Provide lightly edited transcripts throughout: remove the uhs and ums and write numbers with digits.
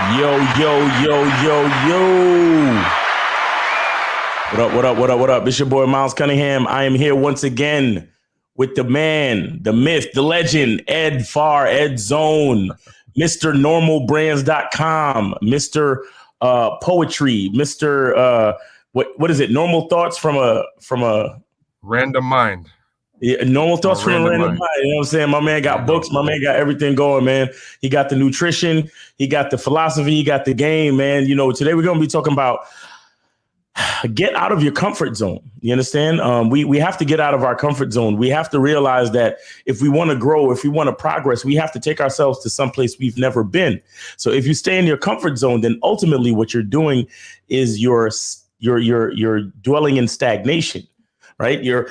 Yo, yo, yo, yo, yo. What up, what up, what up, what up? It's your boy, Miles Cunningham. I am here once again with the man, the myth, the legend, Ed Farr, Ed Zone, Mr. NormalBrands.com, Mr. Poetry, Mr. What is it? Normal thoughts from a Random mind. yeah, normal From a thoughts from a random random mind. mind. You know what I'm saying? My man There you got books. go. My man got everything going, man. He got the nutrition. He got the philosophy. He got the game, man. You know, today we're going to be talking about get out of your comfort zone. You understand? We have to get out of our comfort zone. We have to realize that if we want to grow, if we want to progress, we have to take ourselves to some place we've never been. So if you stay in your comfort zone, then ultimately what you're doing is you're dwelling in stagnation, right? You're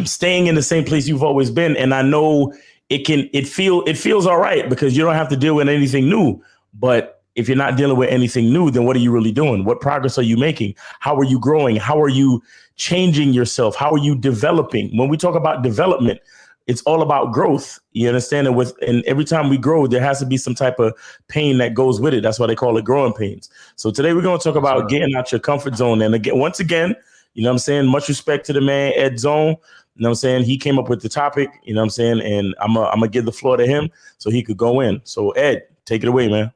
staying in the same place you've always been. And I know it feels all right because you don't have to deal with anything new. But if you're not dealing with anything new, then what are you really doing? What progress are you making? How are you growing? How are you changing yourself? How are you developing? When we talk about development, it's all about growth. You understand? And every time we grow, there has to be some type of pain that goes with it. That's why they call it growing pains. So today we're going to talk about getting out your comfort zone. And again, once again, you know what I'm saying? Much respect to the man, Ed Zone. You know what I'm saying? He came up with the topic, you know what I'm saying? And I'm going to give the floor to him so he could go in. So Ed, take it away, man.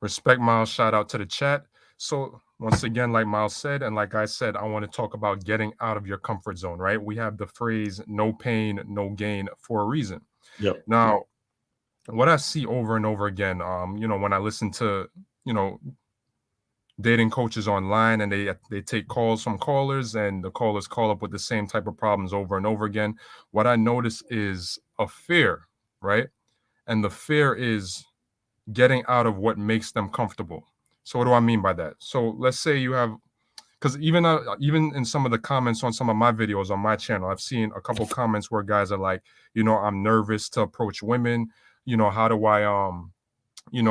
Respect, Miles. Shout out to the chat. So once again, like Miles said, and like I said, I want to talk about getting out of your comfort zone, right? We have the phrase no pain, no gain for a reason. Yep. Now, what I see over and over again, when I listen to, dating coaches online and they take calls from callers and the callers call up with the same type of problems over and over again, what I notice is a fear, right? And the fear is getting out of what makes them comfortable. So what do I mean by that? So let's say you have, because even in some of the comments on some of my videos on my channel, I've seen a couple comments where guys are like, I'm nervous to approach women. How do I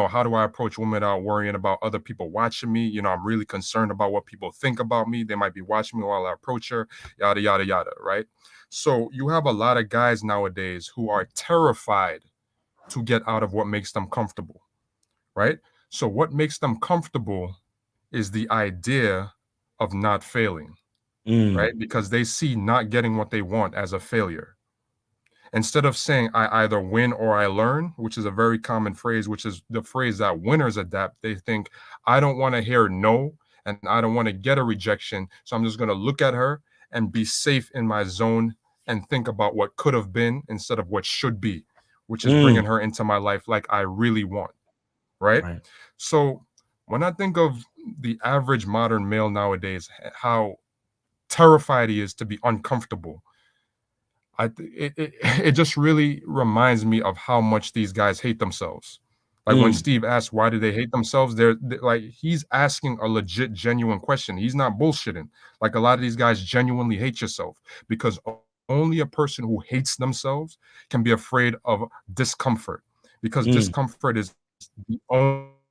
how do I approach women without worrying about other people watching me? I'm really concerned about what people think about me. They might be watching me while I approach her, yada, yada, yada, right? So you have a lot of guys nowadays who are terrified to get out of what makes them comfortable, right? So what makes them comfortable is the idea of not failing, right? Because they see not getting what they want as a failure. Instead of saying I either win or I learn, which is a very common phrase, which is the phrase that winners adapt, they think, I don't want to hear no, and I don't want to get a rejection. So I'm just going to look at her and be safe in my zone and think about what could have been instead of what should be, which is bringing her into my life like I really want, right? So when I think of the average modern male nowadays, how terrified he is to be uncomfortable, it just really reminds me of how much these guys hate themselves. Like when Steve asked why do they hate themselves, they're like, he's asking a legit, genuine question. He's not bullshitting. Like a lot of these guys genuinely hate yourself because only a person who hates themselves can be afraid of discomfort, because discomfort is the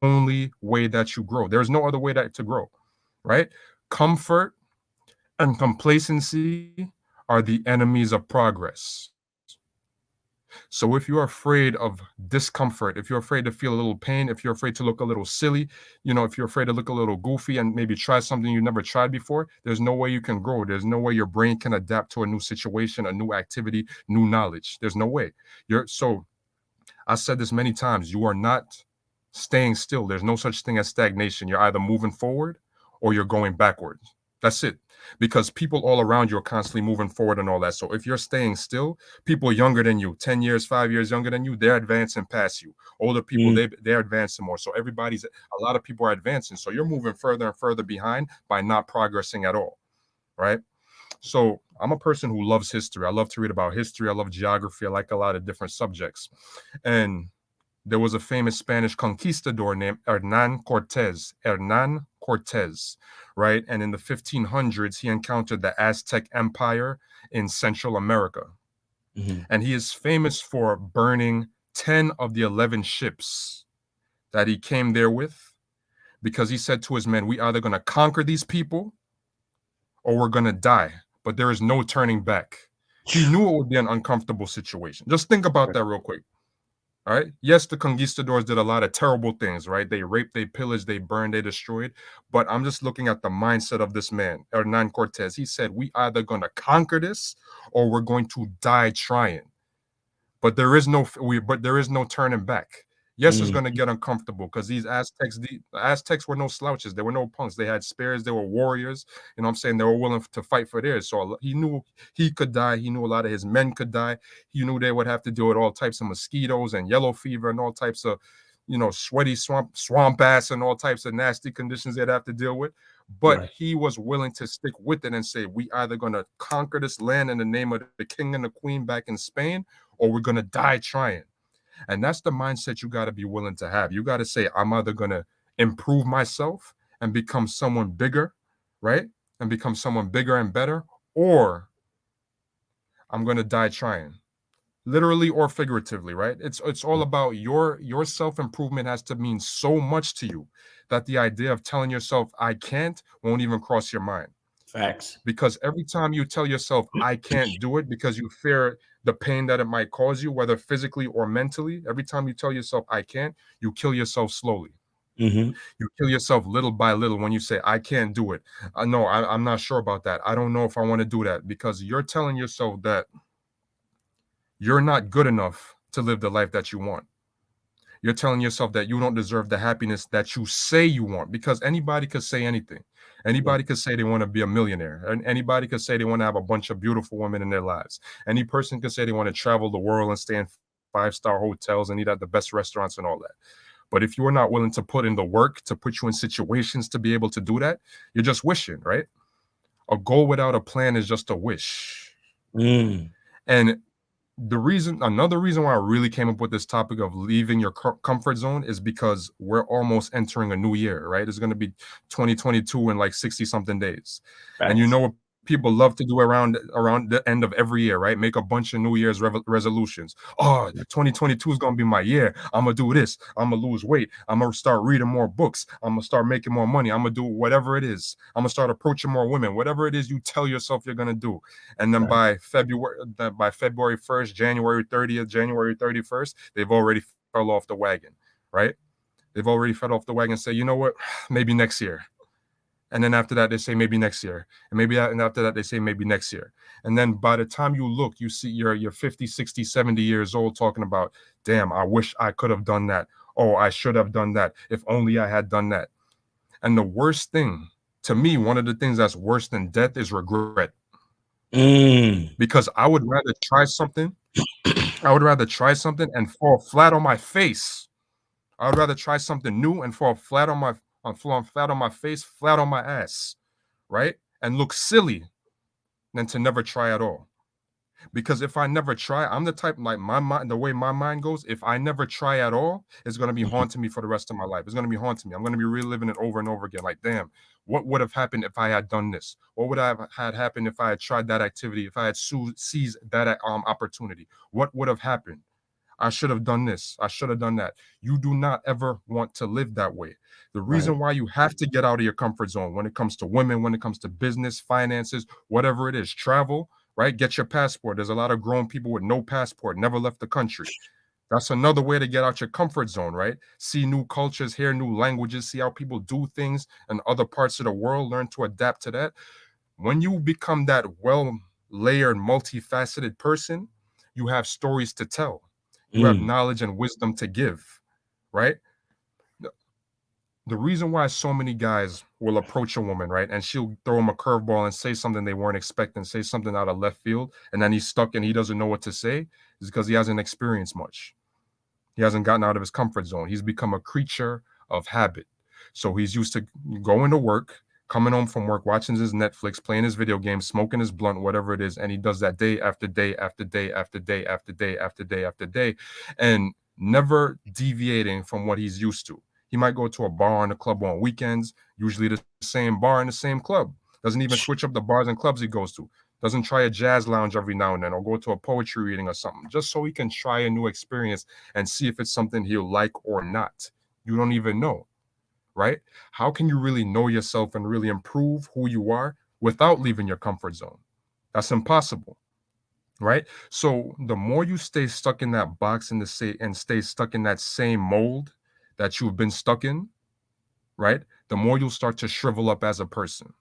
only way that you grow. There's no other way to grow, right? Comfort and complacency are the enemies of progress. So if you're afraid of discomfort, if you're afraid to feel a little pain, if you're afraid to look a little silly, if you're afraid to look a little goofy and maybe try something you never tried before, there's no way you can grow. There's no way your brain can adapt to a new situation, a new activity, new knowledge. There's no way. So I said this many times, you are not staying still. There's no such thing as stagnation. You're either moving forward or you're going backwards. That's it. Because people all around you are constantly moving forward and all that. So if you're staying still, people younger than you, 10 years, 5 years younger than you, they're advancing past you. Older people, they're advancing more. So a lot of people are advancing. So you're moving further and further behind by not progressing at all, right? So I'm a person who loves history. I love to read about history. I love geography. I like a lot of different subjects. And there was a famous Spanish conquistador named Hernan Cortez, right? And in the 1500s, he encountered the Aztec Empire in Central America. And he is famous for burning 10 of the 11 ships that he came there with, because he said to his men, we either going to conquer these people or we're going to die, but there is no turning back. He knew it would be an uncomfortable situation. Just think about that real quick. All right. Yes, the conquistadors did a lot of terrible things, right? They raped, they pillaged, they burned, they destroyed. But I'm just looking at the mindset of this man, Hernan Cortez. He said, we either going to conquer this or we're going to die trying. But there is no turning back. Yes, it's Mm, going to get uncomfortable because the Aztecs were no slouches. They were no punks. They had spears. They were warriors. You know what I'm saying? They were willing to fight for theirs. So he knew he could die. He knew a lot of his men could die. He knew they would have to deal with all types of mosquitoes and yellow fever and all types of, sweaty swamp ass and all types of nasty conditions they'd have to deal with. But right. he was willing to stick with it and say, we either going to conquer this land in the name of the king and the queen back in Spain, or we're going to die trying. And that's the mindset you got to be willing to have. You got to say, I'm either going to improve myself and become someone bigger, right? And become someone bigger and better, or I'm going to die trying. Literally or figuratively, right? It's all about your self-improvement has to mean so much to you that the idea of telling yourself I can't won't even cross your mind. Facts. Because every time you tell yourself I can't do it because you fear the pain that it might cause you, whether physically or mentally, every time you tell yourself I can't, you kill yourself slowly. Mm-hmm. You kill yourself little by little when you say I can't do it. No, I'm not sure about that. I don't know if I want to do that, because you're telling yourself that you're not good enough to live the life that you want. You're telling yourself that you don't deserve the happiness that you say you want, because anybody could say anything. Anybody could say they want to be a millionaire, and anybody could say they want to have a bunch of beautiful women in their lives. Any person could say they want to travel the world and stay in 5-star hotels and eat at the best restaurants and all that. But if you're not willing to put in the work to put you in situations to be able to do that, you're just wishing, right? A goal without a plan is just a wish. Mm. And another reason why I really came up with this topic of leaving your comfort zone is because we're almost entering a new year, right? It's going to be 2022 in like 60 something days. And you Facts. know what people love to do around the end of every year, right? Make a bunch of New Year's resolutions. Oh, 2022 is going to be my year. I'm going to do this. I'm going to lose weight. I'm going to start reading more books. I'm going to start making more money. I'm going to do whatever it is. I'm going to start approaching more women, whatever it is you tell yourself you're going to do. And then by February 1st, January 30th, January 31st, they've already fell off the wagon, right? They've already fell off the wagon and say, you know what, maybe next year. And then after that, they say maybe next year. And after that, they say maybe next year. And then by the time you look, you see you're 50, 60, 70 years old talking about, damn, I wish I could have done that. Oh, I should have done that. If only I had done that. And the worst thing, to me, one of the things that's worse than death is regret. Mm. Because I would rather try something. I would rather try something and fall flat on my face. I would rather try something new and fall flat on my face, flat on my ass, right? And look silly than to never try at all. Because if I never try, I'm the type, like my mind, the way my mind goes, if I never try at all, it's going to be haunting me for the rest of my life. It's going to be haunting me. I'm going to be reliving it over and over again. Like, damn, what would have happened if I had done this? What would have had happened if I had tried that activity? If I had seized that opportunity? What would have happened? I should have done this. I should have done that. You do not ever want to live that way. The Right. reason why you have to get out of your comfort zone when it comes to women, when it comes to business, finances, whatever it is, travel, right? Get your passport. There's a lot of grown people with no passport, never left the country. That's another way to get out your comfort zone, right? See new cultures, hear new languages, see how people do things in other parts of the world, learn to adapt to that. When you become that well-layered, multifaceted person, you have stories to tell. You have Mm. knowledge and wisdom to give, right? The reason why so many guys will approach a woman, right, and she'll throw him a curveball and say something they weren't expecting, say something out of left field, and then he's stuck and he doesn't know what to say, is because he hasn't experienced much. He hasn't gotten out of his comfort zone. He's become a creature of habit. So he's used to going to work, coming home from work, watching his Netflix, playing his video games, smoking his blunt, whatever it is, and he does that day after day after day after day after day after day after day, and never deviating from what he's used to. He might go to a bar and a club on weekends, usually the same bar and the same club. Doesn't even switch up the bars and clubs he goes to. Doesn't try a jazz lounge every now and then or go to a poetry reading or something, just so he can try a new experience and see if it's something he'll like or not. You don't even know, right? How can you really know yourself and really improve who you are without leaving your comfort zone? That's impossible. right? So the more you stay stuck in that box and stay stuck in that same mold that you've been stuck in, right? The more you'll start to shrivel up as a person.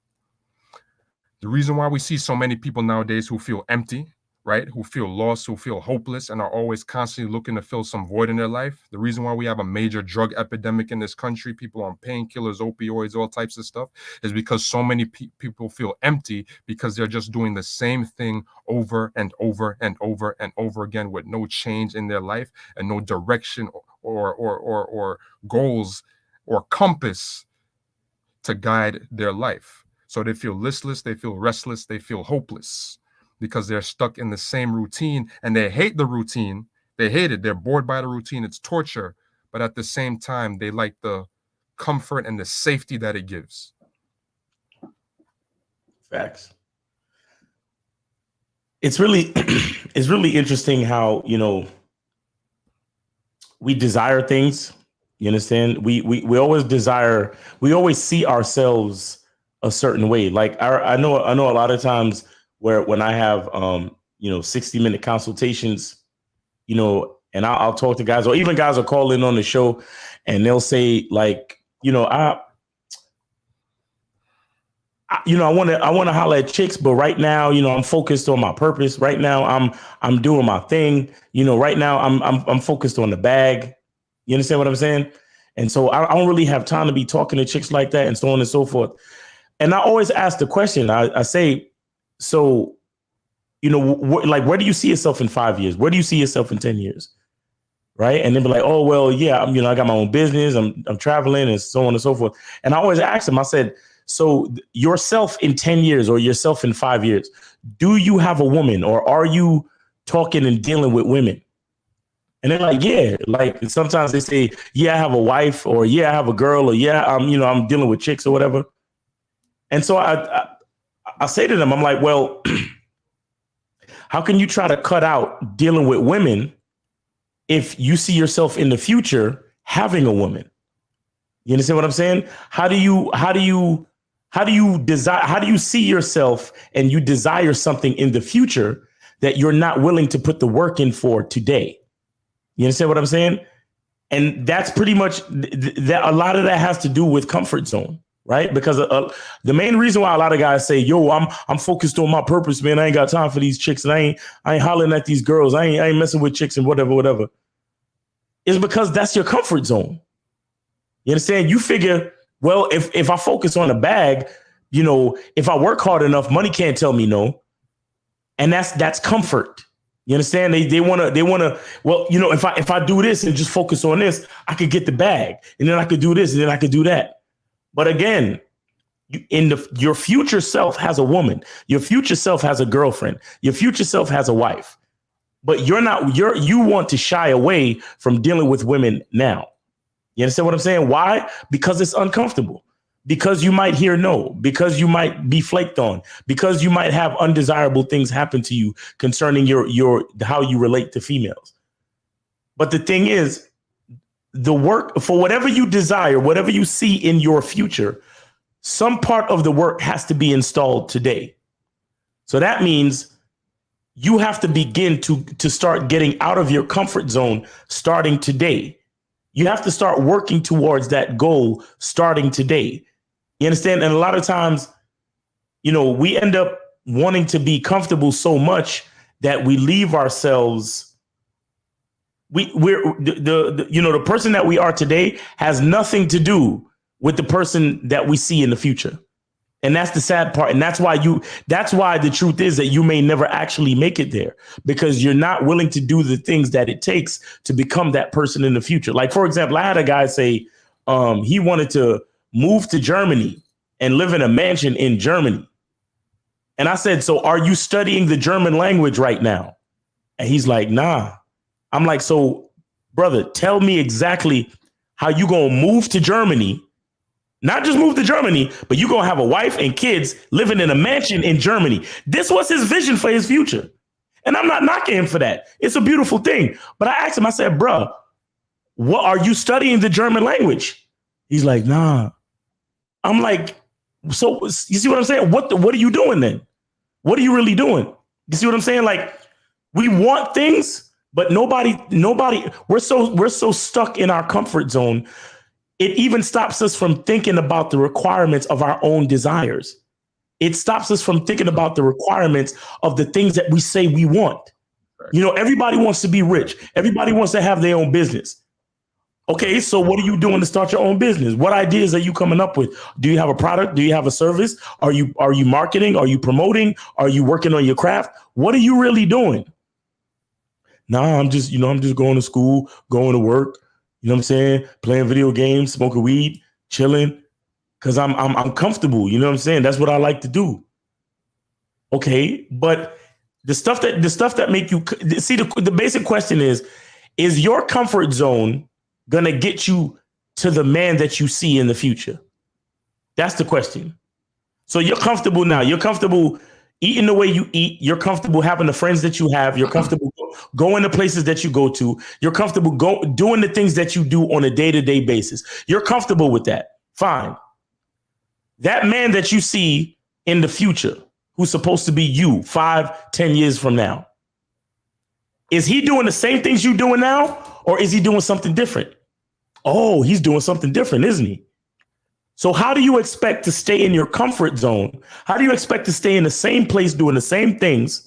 The reason why we see so many people nowadays who feel empty, right? Who feel lost, who feel hopeless, and are always constantly looking to fill some void in their life. The reason why we have a major drug epidemic in this country, people on painkillers, opioids, all types of stuff, is because so many people feel empty because they're just doing the same thing over and over and over and over again with no change in their life and no direction or goals or compass to guide their life. So they feel listless, they feel restless, they feel hopeless because they're stuck in the same routine and they hate the routine. They hate it. They're bored by the routine. It's torture. But at the same time, they like the comfort and the safety that it gives. Facts. It's really interesting how, we desire things. You understand? We always desire, we always see ourselves a certain way. Like I know a lot of times when I have 60-minute consultations, and I'll talk to guys, or even guys will call in on the show and they'll say like, I want to holler at chicks, but right now, I'm focused on my purpose. Right now, I'm doing my thing. Right now, I'm focused on the bag. You understand what I'm saying? And so I don't really have time to be talking to chicks like that and so on and so forth. And I always ask the question. I say, so, where do you see yourself in 5 years? Where do you see yourself in 10 years? Right. And then be like, oh, well, yeah, I got my own business. I'm traveling and so on and so forth. And I always ask them, I said, so yourself in 10 years or yourself in 5 years, do you have a woman or are you talking and dealing with women? And they're like, yeah, like sometimes they say, yeah, I have a wife or yeah, I have a girl or yeah, I'm dealing with chicks or whatever. And so I say to them, I'm like, well, how can you try to cut out dealing with women if you see yourself in the future having a woman? You understand what I'm saying? How do you see yourself and you desire something in the future that you're not willing to put the work in for today? You understand what I'm saying? And that's pretty much that. A lot of that has to do with comfort zone, right? Because the main reason why a lot of guys say, yo, I'm focused on my purpose, man. I ain't got time for these chicks and I ain't hollering at these girls. I ain't messing with chicks and whatever, is because that's your comfort zone. You understand? You figure, well, if I focus on the bag, if I work hard enough, money can't tell me no. And that's comfort. You understand? They want to, well, if I do this and just focus on this, I could get the bag and then I could do this and then I could do that. But again, your future self has a woman. Your future self has a girlfriend. Your future self has a wife. But you want to shy away from dealing with women now. You understand what I'm saying? Why? Because it's uncomfortable. Because you might hear no, because you might be flaked on, because you might have undesirable things happen to you concerning your how you relate to females. But the thing is, the work for whatever you desire, whatever you see in your future, some part of the work has to be installed today. So that means you have to begin to start getting out of your comfort zone starting today. You have to start working towards that goal starting today. You understand? And a lot of times, we end up wanting to be comfortable so much that we leave ourselves. We're the person that we are today has nothing to do with the person that we see in the future. And that's the sad part. And that's why the truth is that you may never actually make it there because you're not willing to do the things that it takes to become that person in the future. Like, for example, I had a guy say he wanted to move to Germany and live in a mansion in Germany. And I said, so are you studying the German language right now? And he's like, nah. I'm like, so brother, tell me exactly how you gonna move to Germany. Not just move to Germany, but you're going to have a wife and kids living in a mansion in Germany. This was his vision for his future. And I'm not knocking him for that. It's a beautiful thing. But I asked him, I said, bro, what are you studying the German language? He's like, nah. I'm like, so you see what I'm saying? What are you doing then? What are you really doing? You see what I'm saying? Like, We want things, but nobody, we're so stuck in our comfort zone. It even stops us from thinking about the requirements of our own desires. It stops us from thinking about the requirements of the things that we say we want. You know, everybody wants to be rich. Everybody wants to have their own business. Okay, so what are you doing to start your own business? What ideas are you coming up with? Do you have a product? Do you have a service? Are you marketing? Are you promoting? Are you working on your craft? What are you really doing? Nah, I'm just going to school, going to work, you know what I'm saying? Playing video games, smoking weed, chilling, because I'm comfortable, you know what I'm saying? That's what I like to do. Okay, but the stuff that make you see, the basic question is your comfort zone gonna get you to the man that you see in the future? That's the question. So you're comfortable now. You're comfortable eating the way you eat. You're comfortable having the friends that you have. You're comfortable going to places that you go to. You're comfortable doing the things that you do on a day-to-day basis. You're comfortable with that. Fine. That man that you see in the future, who's supposed to be you 5-10 years from now, is he doing the same things you're doing now, or is he doing something different? Oh, he's doing something different, isn't he? So how do you expect to stay in your comfort zone? How do you expect to stay in the same place doing the same things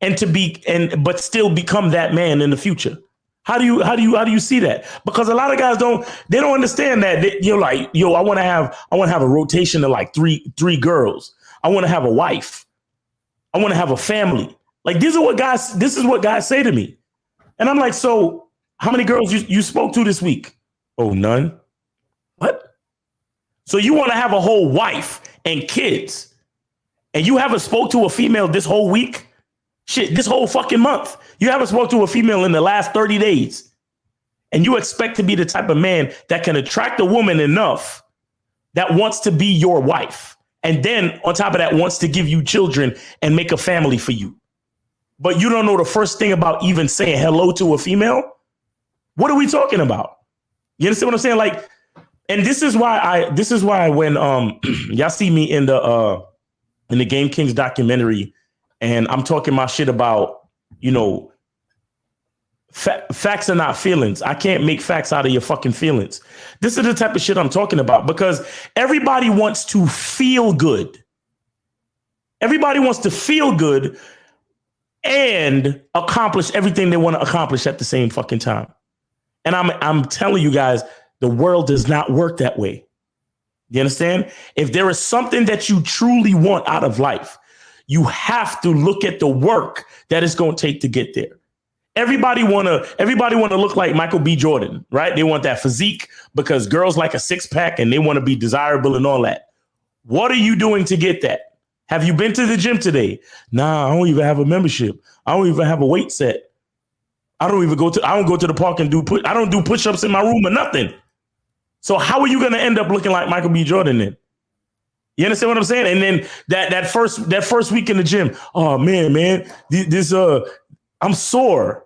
but still become that man in the future? How do you see that? Because a lot of guys don't understand that. You're like, yo, I want to have a rotation of like three girls. I want to have a wife. I want to have a family. Like, this is what guys say to me. And I'm like, so how many girls you spoke to this week? Oh, none. What? So you want to have a whole wife and kids, and you haven't spoke to a female this whole week? Shit, this whole fucking month. You haven't spoke to a female in the last 30 days. And you expect to be the type of man that can attract a woman enough that wants to be your wife. And then on top of that, wants to give you children and make a family for you. But you don't know the first thing about even saying hello to a female? What are we talking about? You understand what I'm saying? Like, and this is why when y'all see me in the Game Kings documentary, and I'm talking my shit about, you know, facts are not feelings. I can't make facts out of your fucking feelings. This is the type of shit I'm talking about, because everybody wants to feel good. Everybody wants to feel good and accomplish everything they want to accomplish at the same fucking time. And I'm telling you guys, the world does not work that way. You understand? If there is something that you truly want out of life, you have to look at the work that it's going to take to get there. Everybody want to look like Michael B. Jordan, right? They want that physique because girls like a six pack and they want to be desirable and all that. What are you doing to get that? Have you been to the gym today? Nah, I don't even have a membership. I don't even have a weight set. I don't go to the park and I don't do push-ups in my room or nothing. So how are you going to end up looking like Michael B. Jordan then? You understand what I'm saying? And then that first week in the gym, oh man, I'm sore.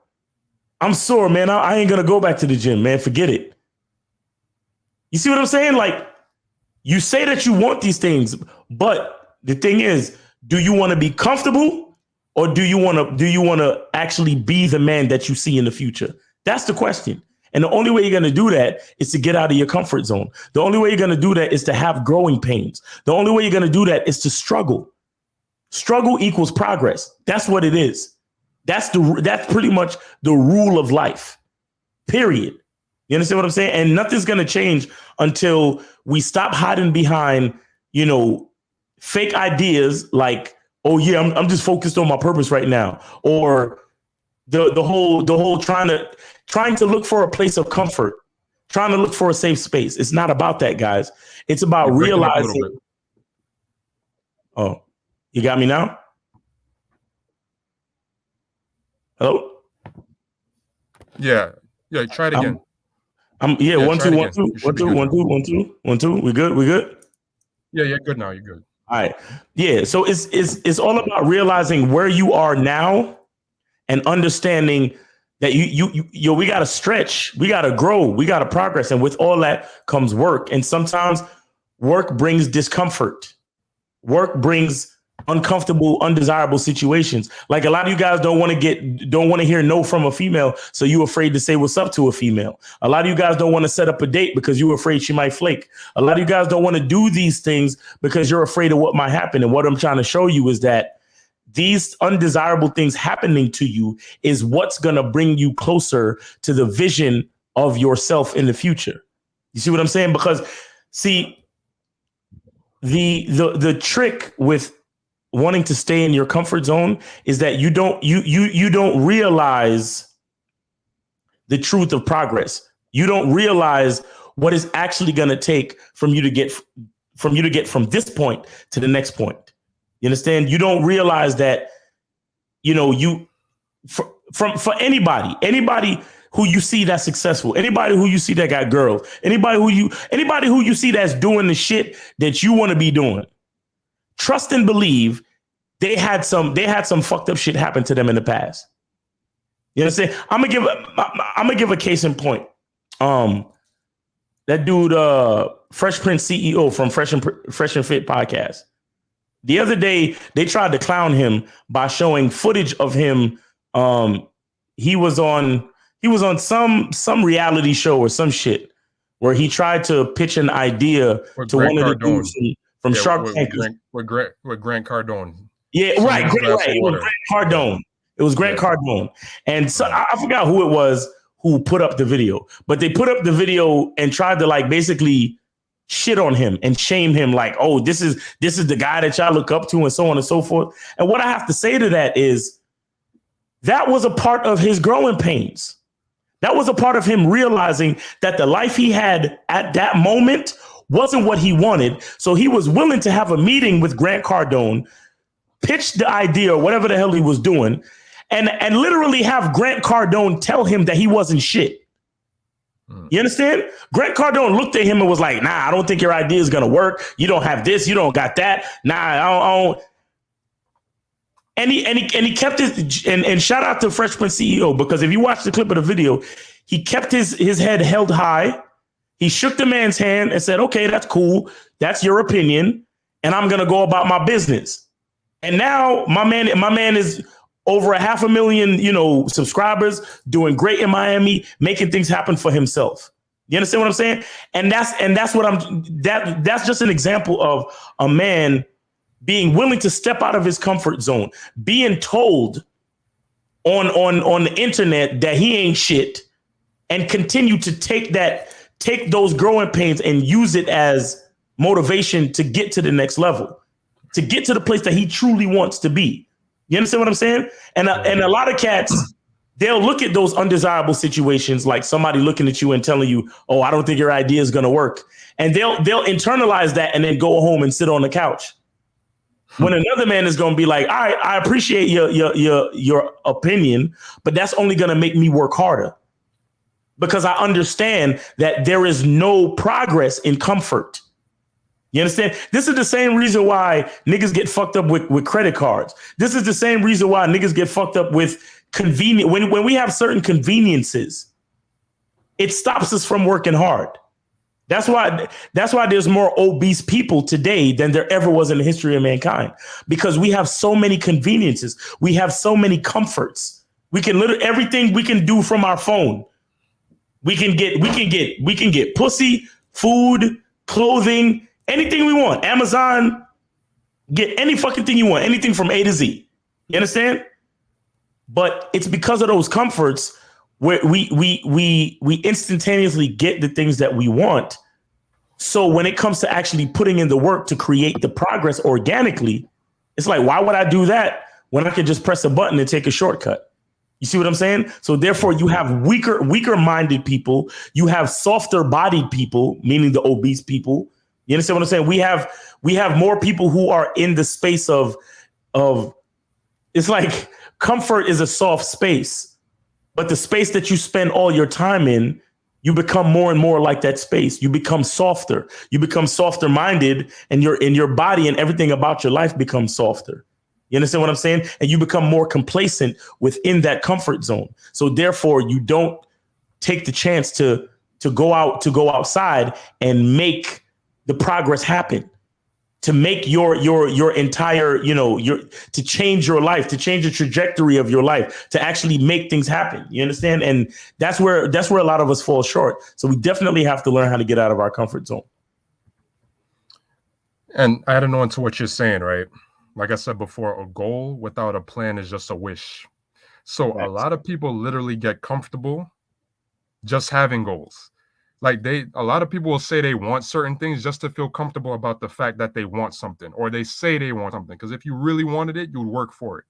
Man. I ain't going to go back to the gym, man. Forget it. You see what I'm saying? Like, you say that you want these things, but the thing is, do you want to be comfortable, or do you want to actually be the man that you see in the future? That's the question. And the only way you're going to do that is to get out of your comfort zone. The only way you're going to do that is to have growing pains. The only way you're going to do that is to struggle. Struggle equals progress. That's what it is. That's pretty much the rule of life, period. You understand what I'm saying? And nothing's going to change until we stop hiding behind, fake ideas like, oh yeah, I'm just focused on my purpose right now. Or the whole trying to look for a place of comfort, trying to look for a safe space. It's not about that, guys. It's about realizing. Oh, you got me now? Hello? Yeah. Try it again. 1 2 1 2 1 2 1 2 1 2 1 2. We good? Yeah, good now. You're good. All right. Yeah. So it's all about realizing where you are now and understanding that we got to stretch, we got to grow, we got to progress. And with all that comes work. And sometimes work brings discomfort. Work brings uncomfortable, undesirable situations. Like a lot of you guys don't want to hear no from a female, so you're afraid to say what's up to a female. A lot of you guys don't want to set up a date because you're afraid she might flake. A lot of you guys don't want to do these things because you're afraid of what might happen. And what I'm trying to show you is that these undesirable things happening to you is what's going to bring you closer to the vision of yourself in the future. You see what I'm saying? Because see, the trick with wanting to stay in your comfort zone is that you don't realize the truth of progress. You don't realize what is actually going to take from you to get from this point to the next point. You understand? You don't realize that, for anybody who you see that's successful, anybody who you see that got girls, anybody who you see that's doing the shit that you want to be doing, trust and believe they had some fucked up shit happen to them in the past. You understand? I'm gonna give a case in point. That dude, Fresh Prince CEO from Fresh and Fit podcast. The other day they tried to clown him by showing footage of him. He was on some reality show or some shit where he tried to pitch an idea to one of the dudes from Shark Tank with Grant Cardone. Yeah, right. It was Grant Cardone. It was Grant Cardone. And so I forgot who it was who put up the video, but they put up the video and tried to like basically shit on him and shame him like, oh, this is the guy that y'all look up to and so on and so forth. And what I have to say to that is that was a part of his growing pains. That was a part of him realizing that the life he had at that moment wasn't what he wanted. So he was willing to have a meeting with Grant Cardone, pitch the idea or whatever the hell he was doing, and literally have Grant Cardone tell him that he wasn't shit. You understand? Grant Cardone looked at him and was like, nah, I don't think your idea is going to work. You don't have this. You don't got that. Nah, I don't. And he kept his, and shout out to Fresh Prince CEO, because if you watch the clip of the video, he kept his head held high. He shook the man's hand and said, okay, that's cool. That's your opinion. And I'm going to go about my business. And now my man is over 500,000, subscribers, doing great in Miami, making things happen for himself. You understand what I'm saying? And that's just an example of a man being willing to step out of his comfort zone, being told on the internet that he ain't shit, and continue to take those growing pains and use it as motivation to get to the next level, to get to the place that he truly wants to be. You understand what I'm saying? And a lot of cats, they'll look at those undesirable situations like somebody looking at you and telling you, oh, I don't think your idea is going to work. And they'll internalize that and then go home and sit on the couch. When another man is going to be like, all right, I appreciate your opinion, but that's only going to make me work harder, because I understand that there is no progress in comfort. You understand? This is the same reason why niggas get fucked up with credit cards. This is the same reason why niggas get fucked up with convenient. When we have certain conveniences, it stops us from working hard. That's why there's more obese people today than there ever was in the history of mankind, because we have so many conveniences. We have so many comforts. We can literally everything we can do from our phone. We can get pussy, food, clothing, anything we want. Amazon, get any fucking thing you want, anything from A to Z. You understand? But it's because of those comforts where we instantaneously get the things that we want. So when it comes to actually putting in the work to create the progress organically, it's like, why would I do that when I could just press a button and take a shortcut? You see what I'm saying? So therefore you have weaker minded people. You have softer bodied people, meaning the obese people. You understand what I'm saying? We have more people who are in the space of it's like comfort is a soft space, but the space that you spend all your time in, you become more and more like that space. You become softer. You become softer minded, and your body and everything about your life becomes softer. You understand what I'm saying? And you become more complacent within that comfort zone. So therefore, you don't take the chance to go outside and make the progress happen, to make your entire, to change your life, to change the trajectory of your life, to actually make things happen. You understand? And that's where a lot of us fall short. So we definitely have to learn how to get out of our comfort zone. And adding on to what you're saying, right? Like I said before, a goal without a plan is just a wish. So a lot of people literally get comfortable just having goals. Like a lot of people will say they want certain things just to feel comfortable about the fact that they want something, or they say they want something. Because if you really wanted it, you would work for it,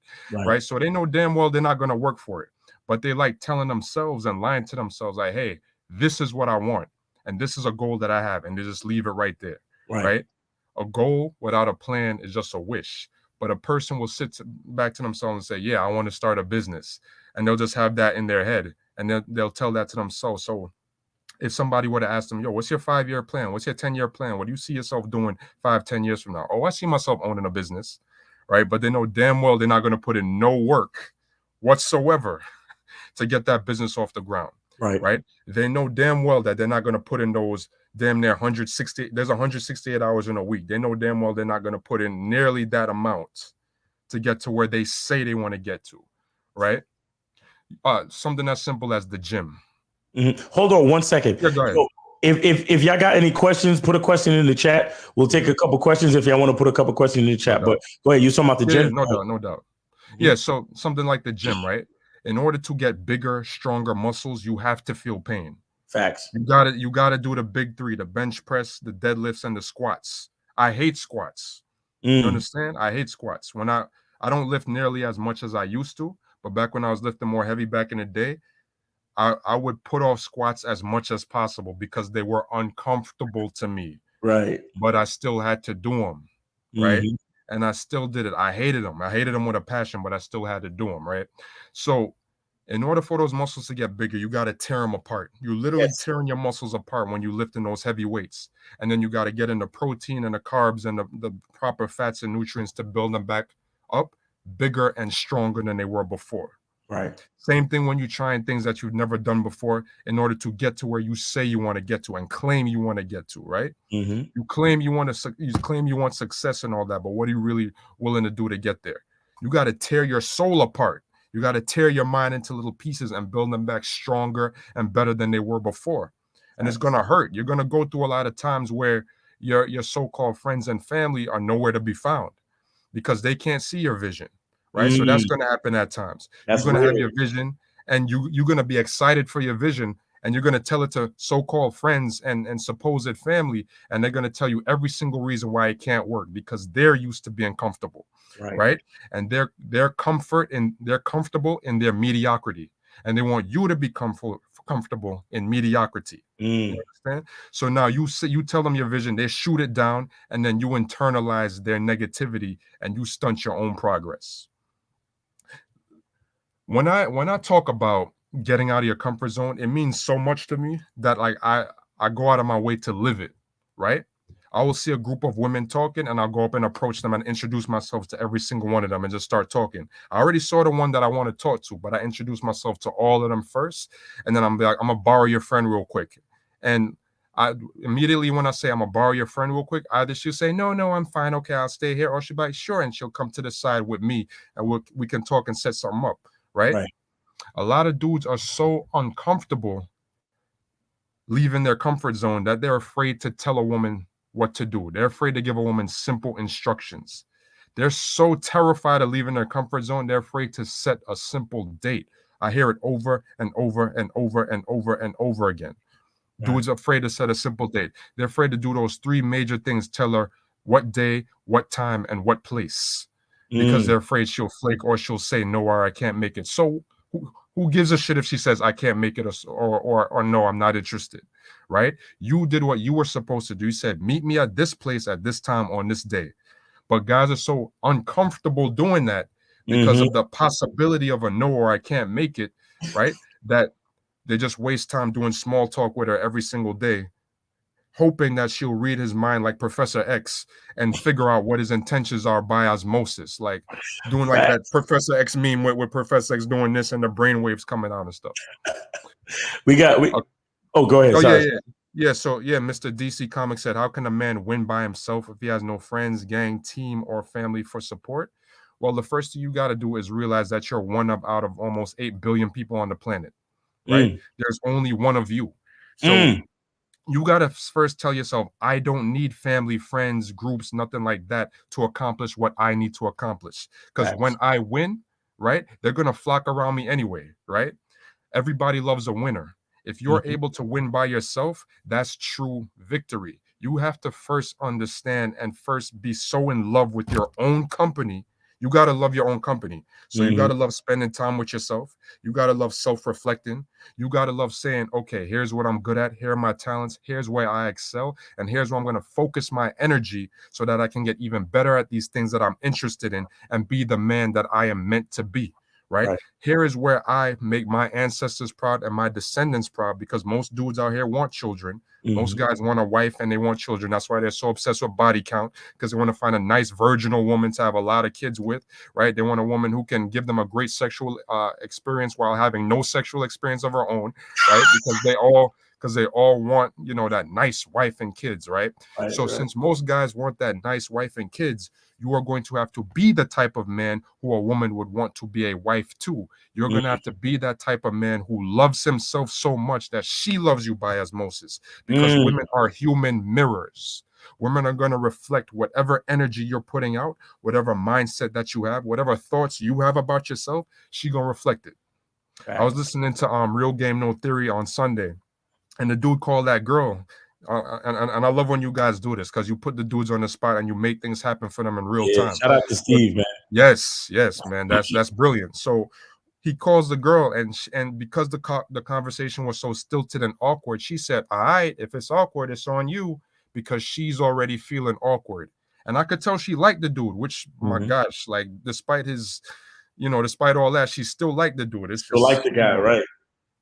right? So they know damn well they're not going to work for it, but they like telling themselves and lying to themselves like, hey, this is what I want, and this is a goal that I have, and they just leave it right there, right? A goal without a plan is just a wish. But a person will sit back to themselves and say, yeah, I want to start a business. And they'll just have that in their head. And they'll tell that to themselves. So if somebody were to ask them, yo, what's your 5-year plan? What's your 10-year plan? What do you see yourself doing 5-10 years from now? Oh, I see myself owning a business, right? But they know damn well they're not going to put in no work whatsoever to get that business off the ground, right? They know damn well that they're not going to put in those damn near 160. There's 168 hours in a week. They know damn well they're not going to put in nearly that amount to get to where they say they want to get to, right? Something as simple as the gym. Hold on 1 second. Yeah, go ahead. So if y'all got any questions, put a question in the chat. We'll take a couple questions if y'all want to put a couple questions in the chat. But go ahead. You talking about the gym? No doubt. Yeah, so something like the gym, right? In order to get bigger, stronger muscles, you have to feel pain. Facts. You gotta do the big three: the bench press, the deadlifts, and the squats. I hate squats. You understand? I hate squats. When I don't lift nearly as much as I used to, but back when I was lifting more heavy back in the day, I would put off squats as much as possible because they were uncomfortable to me. Right. But I still had to do them. Right. And I still did it. I hated them. I hated them with a passion, but I still had to do them. Right. So in order for those muscles to get bigger, you got to tear them apart. You literally tearing your muscles apart when you lift in those heavy weights. And then you got to get in the protein and the carbs and the proper fats and nutrients to build them back up bigger and stronger than they were before. Right. Same thing when you're trying things that you've never done before in order to get to where you say you want to get to and claim you want to get to, right? You claim you want success and all that, but what are you really willing to do to get there? You got to tear your soul apart. You got to tear your mind into little pieces and build them back stronger and better than they were before. And it's going to hurt. You're going to go through a lot of times where your so-called friends and family are nowhere to be found because they can't see your vision. Right. So that's going to happen at times. You're going to have your vision and you're going to be excited for your vision and you're going to tell it to so-called friends and supposed family. And they're going to tell you every single reason why it can't work because they're used to being comfortable. Right. And they're comfortable in their mediocrity and they want you to be comfortable in mediocrity. You understand? So now you tell them your vision, they shoot it down and then you internalize their negativity and you stunt your own progress. When I talk about getting out of your comfort zone, it means so much to me that like I go out of my way to live it, right? I will see a group of women talking and I'll go up and approach them and introduce myself to every single one of them and just start talking. I already saw the one that I want to talk to, but I introduce myself to all of them first. And then I'm like, I'm gonna borrow your friend real quick. And I immediately when I say I'm gonna borrow your friend real quick, either she'll say, no, I'm fine. Okay, I'll stay here. Or she'll be like, sure. And she'll come to the side with me and we can talk and set something up. Right? A lot of dudes are so uncomfortable leaving their comfort zone that they're afraid to tell a woman what to do. They're afraid to give a woman simple instructions. They're so terrified of leaving their comfort zone. They're afraid to set a simple date. I hear it over and over and over and over and over again. Dudes are afraid to set a simple date. They're afraid to do those 3 major things. Tell her what day, what time, and what place. Because they're afraid she'll flake or she'll say no or I can't make it. So who gives a shit if she says I can't make it or no, I'm not interested, right? You did what you were supposed to do. You said meet me at this place at this time on this day. But guys are so uncomfortable doing that because of the possibility of a no or I can't make it, right? That they just waste time doing small talk with her every single day, hoping that she'll read his mind like Professor X and figure out what his intentions are by osmosis, like doing like that Professor X meme with Professor X doing this and the brain waves coming out and stuff. Go ahead. Oh, yeah. Yeah, so yeah, Mr. DC Comics said, how can a man win by himself if he has no friends, gang, team, or family for support? Well, the first thing you got to do is realize that you're one of out of almost 8 billion people on the planet, right? Mm, There's only one of you. So mm, you got to first tell yourself, I don't need family, friends, groups, nothing like that to accomplish what I need to accomplish. Because when facts. I win, right, they're going to flock around me anyway, right? Everybody loves a winner. If you're Mhm, able to win by yourself, that's true victory. You have to first understand and first be so in love with your own company. You got to love your own company. So you got mhm, to love spending time with yourself. You got to love self-reflecting. You got to love saying, okay, here's what I'm good at. Here are my talents. Here's where I excel. And here's where I'm going to focus my energy so that I can get even better at these things that I'm interested in and be the man that I am meant to be. Right? right. Here is where I make my ancestors proud and my descendants proud, because most dudes out here want children. Most Mhm, guys want a wife and they want children. That's why they're so obsessed with body count, because they want to find a nice virginal woman to have a lot of kids with, right? They want a woman who can give them a great sexual experience while having no sexual experience of her own, right? Because they all want, that nice wife and kids, right? right, So right. since most guys want that nice wife and kids, you are going to have to be the type of man who a woman would want to be a wife to. You're going to Mm, have to be that type of man who loves himself so much that she loves you by osmosis, because mm, women are human mirrors. Women are going to reflect whatever energy you're putting out, whatever mindset that you have, whatever thoughts you have about yourself, she going to reflect it. I was facts. listening to Real Game No Theory on Sunday, and the dude called that girl. And I love when you guys do this, because you put the dudes on the spot and you make things happen for them in real Yeah, time. shout out to But Steve, man. yes, man, that's brilliant. So he calls the girl, and because the conversation was so stilted and awkward, she said, "All right, if it's awkward, it's on you," because she's already feeling awkward. And I could tell she liked the dude, which, my Mhm. gosh, like, despite all that, she still liked the dude. It's Still like just, the guy, right?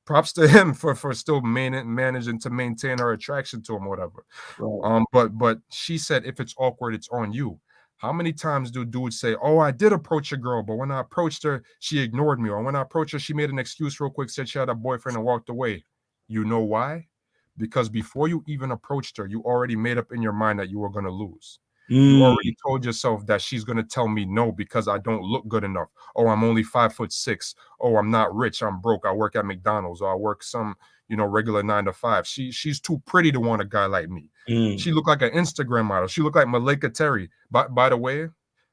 props to him for still managing to maintain her attraction to him or whatever. Right. But she said, if it's awkward, it's on you. How many times do dudes say, "Oh, I did approach a girl, but when I approached her, she ignored me," or when I approached her, she made an excuse real quick, said she had a boyfriend and walked away? You know why? Because before you even approached her, you already made up in your mind that you were going to lose. You Mm, already told yourself that she's going to tell me no because I don't look good enough. Oh, I'm only 5'6". Oh, I'm not rich. I'm broke. I work at McDonald's, or I work some, regular 9 to 5. She's too pretty to want a guy like me. mm, She looked like an Instagram model. She looked like Malika Terry. By the way,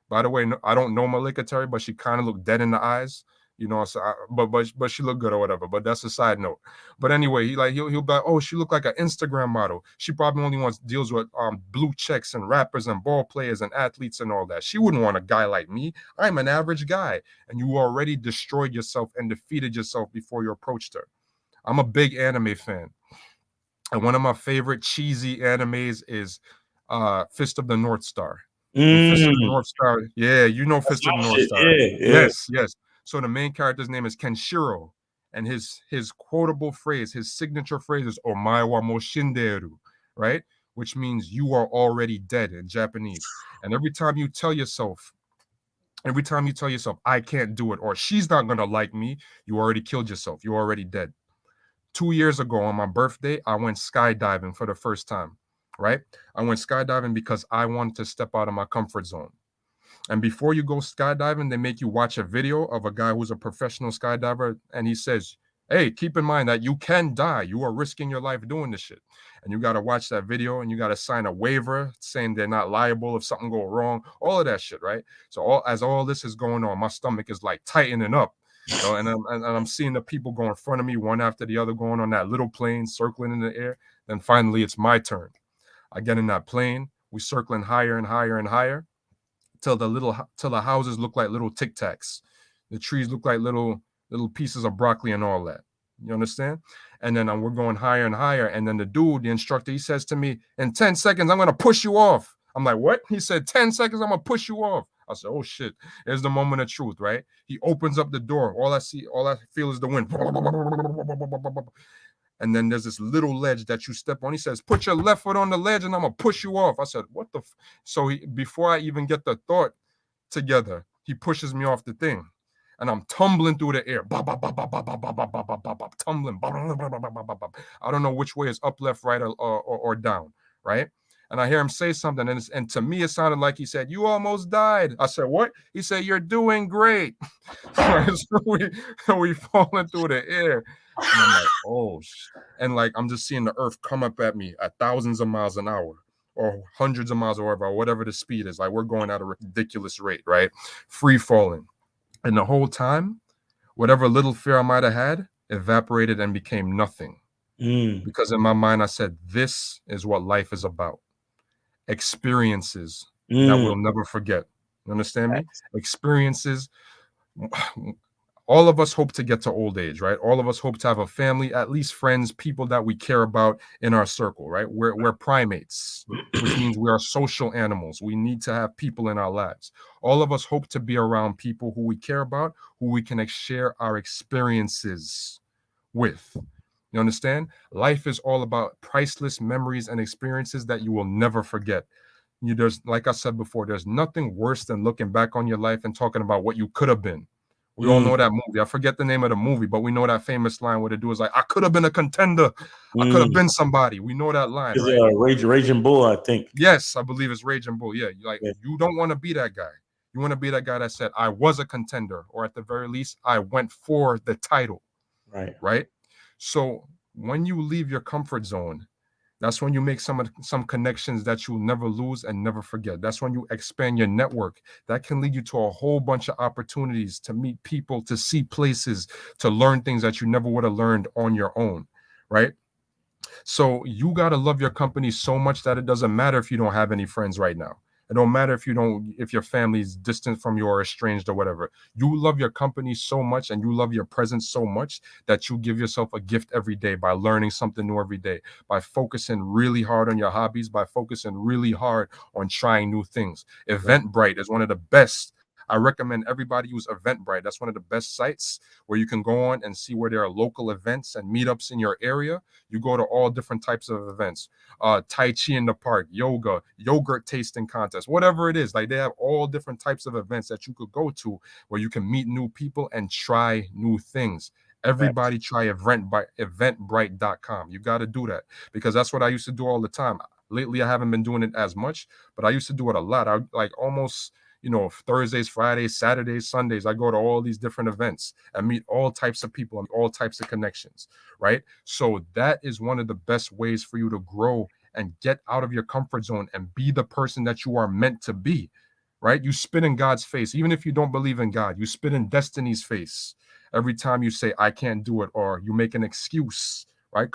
no, I don't know Malika Terry, but she kind of looked dead in the eyes. But she looked good or whatever. But that's a side note. But anyway, he'll be like, "Oh, she looked like an Instagram model. She probably only wants deals with blue checks and rappers and ball players and athletes and all that. She wouldn't want a guy like me. I'm an average guy." And you already destroyed yourself and defeated yourself before you approached her. I'm a big anime fan. And one of my favorite cheesy animes is Fist of the North Star. And Fist of the mm. North Star, yeah, That's Fist my of the North shit. Star. Yeah, yeah. Yes, yes. So the main character's name is Kenshiro, and his quotable phrase, his signature phrase is "Omae wa mo shinderu," right? Which means you are already dead in Japanese. And every time you tell yourself, "I can't do it," or "She's not gonna like me," you already killed yourself. You're already dead. 2 years ago on my birthday, I went skydiving for the first time, right? I went skydiving because I wanted to step out of my comfort zone. And before you go skydiving, they make you watch a video of a guy who's a professional skydiver. And he says, "Hey, keep in mind that you can die. You are risking your life doing this shit." And you got to watch that video and you got to sign a waiver saying they're not liable if something go wrong, all of that shit, right? So as all this is going on, my stomach is like tightening up. And I'm seeing the people go in front of me, one after the other, going on that little plane, circling in the air. Then finally, it's my turn. I get in that plane. We circling higher and higher and higher till the houses look like little Tic Tacs. The trees look like little pieces of broccoli and all that. You understand? And then we're going higher and higher. And then the instructor, he says to me, "In 10 seconds, I'm gonna push you off." I'm like, "What?" He said, "10 seconds, I'm gonna push you off." I said, "Oh shit." Here's the moment of truth, right? He opens up the door. All I feel is the wind. And then there's this little ledge that you step on. He says, "Put your left foot on the ledge and I'm gonna push you off." I said, "What the So before I even get the thought together, he pushes me off the thing. and I'm tumbling through the air, tumbling. I don't know which way is up, left, right, or down, right? And I hear him say something, and to me, it sounded like he said, "You almost died." I said, "What?" He said, "You're doing great." So we falling through the air, and I'm like, "Oh," and like I'm just seeing the earth come up at me at thousands of miles an hour, or hundreds of miles or whatever the speed is. Like we're going at a ridiculous rate, right? Free falling, and the whole time, whatever little fear I might have had evaporated and became nothing. Because in my mind, I said, "This is what life is about." Experiences that we'll never forget. You understand me? Experiences. All of us hope to get to old age, right? All of us hope to have a family, at least friends, people that we care about in our circle, right? We're primates, which means we are social animals. We need to have people in our lives. All of us hope to be around people who we care about, who we can share our experiences with. You understand? Life is all about priceless memories and experiences that you will never forget. There's, like I said before, there's nothing worse than looking back on your life and talking about what you could have been. We all know that movie. I forget the name of the movie, but we know that famous line where the dude is like, "I could have been a contender. I could have been somebody." We know that line, It's right? Raging Bull, I think. Yes, I believe it's Raging Bull. Yeah, you don't want to be that guy. You want to be that guy that said, "I was a contender," or at the very least, "I went for the title." Right? So when you leave your comfort zone, that's when you make some connections that you'll never lose and never forget. That's when you expand your network. That can lead you to a whole bunch of opportunities to meet people, to see places, to learn things that you never would have learned on your own, right? So you got to love your company so much that it doesn't matter if you don't have any friends right now. It don't matter if your family's distant from you or estranged or whatever. You love your company so much and you love your presence so much that you give yourself a gift every day by learning something new every day, by focusing really hard on your hobbies, by focusing really hard on trying new things. Eventbrite is one of the best. I recommend everybody use Eventbrite. That's one of the best sites where you can go on and see where there are local events and meetups in your area. You go to all different types of events, Tai Chi in the park, yoga, yogurt tasting contest, whatever it is. Like they have all different types of events that you could go to where you can meet new people and try new things. Everybody try eventbrite.com. You got to do that because that's what I used to do all the time. Lately, I haven't been doing it as much, but I used to do it a lot. I like almost Thursdays, Fridays, Saturdays, Sundays, I go to all these different events and meet all types of people and all types of connections, right? So that is one of the best ways for you to grow and get out of your comfort zone and be the person that you are meant to be, right? You spit in God's face. Even if you don't believe in God, you spit in destiny's face every time you say, "I can't do it," or you make an excuse, right?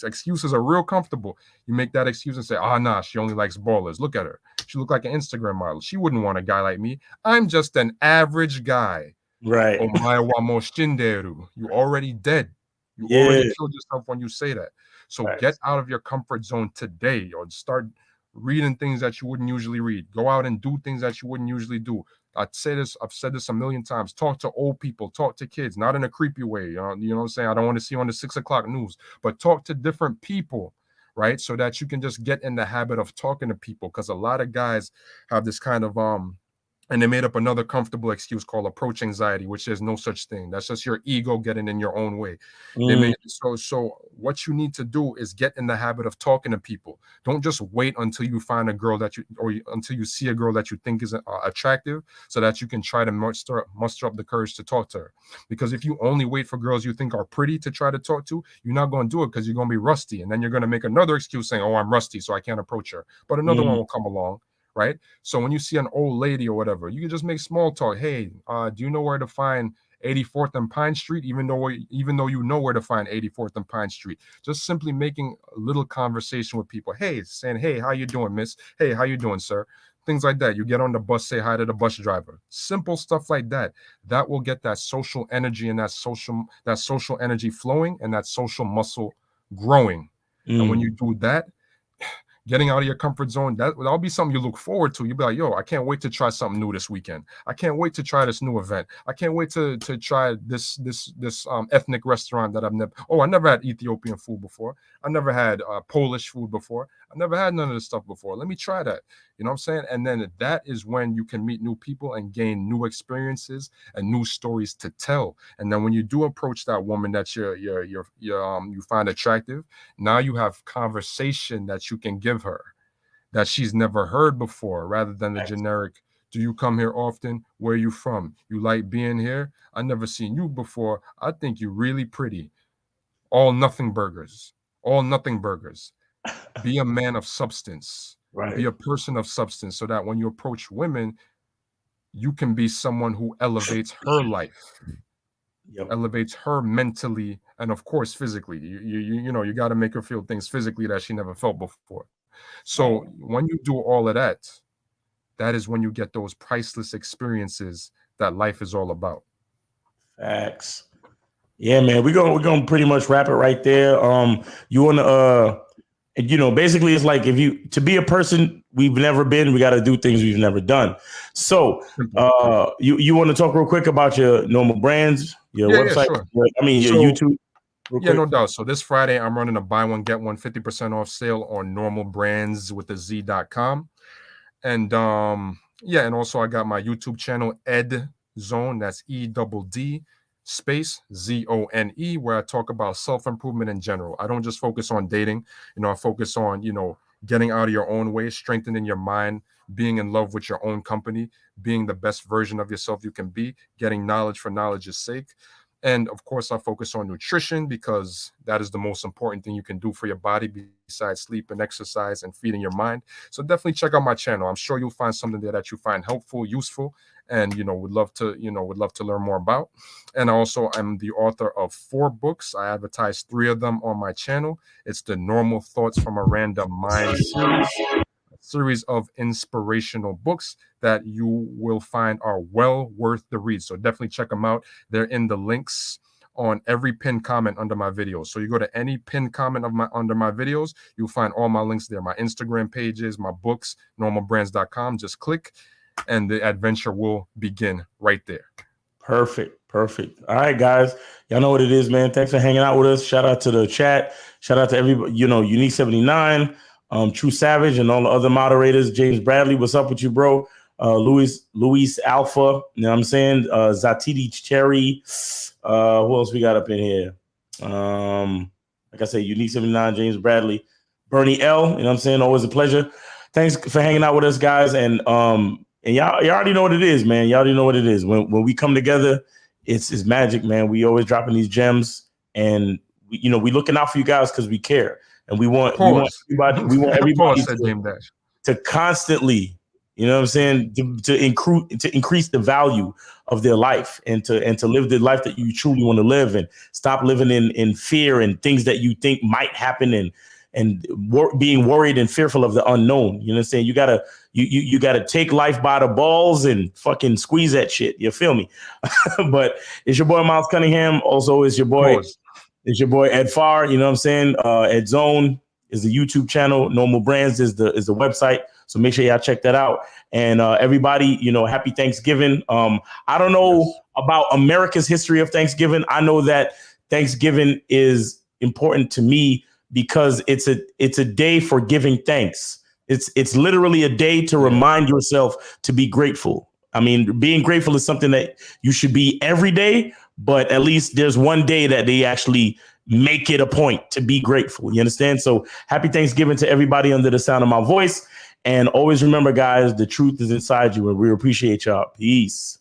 Excuses are real comfortable. You make that excuse and say, "Ah, nah, she only likes ballers. Look at her. She looked like an Instagram model. She wouldn't want a guy like me. I'm just an average guy." Right. Omae wa mo shinderu. You already dead. You already killed yourself when you say that. So get out of your comfort zone today, or start reading things that you wouldn't usually read. Go out and do things that you wouldn't usually do. I've said this a million times. Talk to old people, talk to kids, not in a creepy way. You know what I'm saying? I don't want to see you on the 6 o'clock news, but talk to different people, right? So that you can just get in the habit of talking to people. Because a lot of guys have this kind of and they made up another comfortable excuse called approach anxiety, which there's no such thing. That's just your ego getting in your own way. They made so what you need to do is get in the habit of talking to people. Don't just wait until you find a girl until you see a girl that you think is attractive, so that you can try to muster up the courage to talk to her. Because if you only wait for girls you think are pretty to try to talk to, you're not going to do it because you're going to be rusty, and then you're going to make another excuse saying, "Oh, I'm rusty, so I can't approach her." But another one will come along. Right? So when you see an old lady or whatever, you can just make small talk. "Hey, do you know where to find 84th and Pine Street?" Even though you know where to find 84th and Pine Street. Just simply making a little conversation with people. Hey, saying, "Hey, how you doing, miss? Hey, how you doing, sir?" Things like that. You get on the bus, say hi to the bus driver. Simple stuff like that. That will get that social energy and that social energy flowing and that social muscle growing. And when you do that, getting out of your comfort zone, that'll be something you look forward to. You'll be like, "Yo, I can't wait to try something new this weekend. I can't wait to try this new event. I can't wait to try this ethnic restaurant that I never had Ethiopian food before. I never had Polish food before. I never had none of this stuff before. Let me try that. You know what I'm saying? And then that is when you can meet new people and gain new experiences and new stories to tell. And then when you do approach that woman that you find attractive, now you have conversation that you can give her that she's never heard before, rather than the generic, do you come here often? Where are you from? You like being here? I never seen you before. I think you're really pretty. All nothing burgers. All nothing burgers. Be a man of substance. Right. Be a person of substance, so that when you approach women, you can be someone who elevates her life, elevates her mentally, and of course physically. You got to make her feel things physically that she never felt before. So when you do all of that, that is when you get those priceless experiences that life is all about. Facts. Yeah, man, we're gonna pretty much wrap it right there. You wanna basically it's like, to be a person we've never been, we got to do things we've never done. So you want to talk real quick about your normal brands, your website? Sure. Your YouTube. Yeah, no doubt. So this Friday, I'm running a buy one, get one 50% off sale on normalbrands.com. And and also I got my YouTube channel, Ed Zone. That's EDD space ZONE, where I talk about self-improvement in general. I don't just focus on dating. I focus on, getting out of your own way, strengthening your mind, being in love with your own company, being the best version of yourself you can be, getting knowledge for knowledge's sake. And of course, I focus on nutrition, because that is the most important thing you can do for your body besides sleep and exercise and feeding your mind. So definitely check out my channel. I'm sure you'll find something there that you find helpful, useful, and would love to learn more about. And also, I'm the author of 4 books. I advertise 3 of them on my channel. It's the Normal Thoughts from a Random Mind series of inspirational books that you will find are well worth the read. So definitely check them out. They're in the links on every pinned comment under my videos. So you go to any pinned comment under my videos, you'll find all my links there. My Instagram pages, my books, normalbrands.com. Just click and the adventure will begin right there. Perfect. All right, guys. Y'all know what it is, man. Thanks for hanging out with us. Shout out to the chat. Shout out to everybody, Unique 79. True Savage and all the other moderators. James Bradley, what's up with you, bro? Luis Alpha, you know what I'm saying? Zatiti Cherry. Who else we got up in here? Like I said, Unique 79, James Bradley, Bernie L. You know what I'm saying? Always a pleasure. Thanks for hanging out with us, guys. And y'all already know what it is, man. Y'all already know what it is. When we come together, it's magic, man. We always dropping these gems, and we looking out for you guys because we care. And we want everybody to constantly, you know what I'm saying, to increase the value of their life and to live the life that you truly want to live, and stop living in fear and things that you think might happen, and being worried and fearful of the unknown. You know what I'm saying? You gotta take life by the balls and fucking squeeze that shit. You feel me? But it's your boy Miles Cunningham. Also, it's your boy. It's your boy Ed Farr, you know what I'm saying? Ed Zone is the YouTube channel. Normal Brands is the website. So make sure y'all check that out. And everybody, happy Thanksgiving. I don't know about America's history of Thanksgiving. I know that Thanksgiving is important to me because it's a day for giving thanks. It's literally a day to remind yourself to be grateful. I mean, being grateful is something that you should be every day, but at least there's one day that they actually make it a point to be grateful. You understand? So happy Thanksgiving to everybody under the sound of my voice. And always remember, guys, the truth is inside you, and we appreciate y'all. Peace.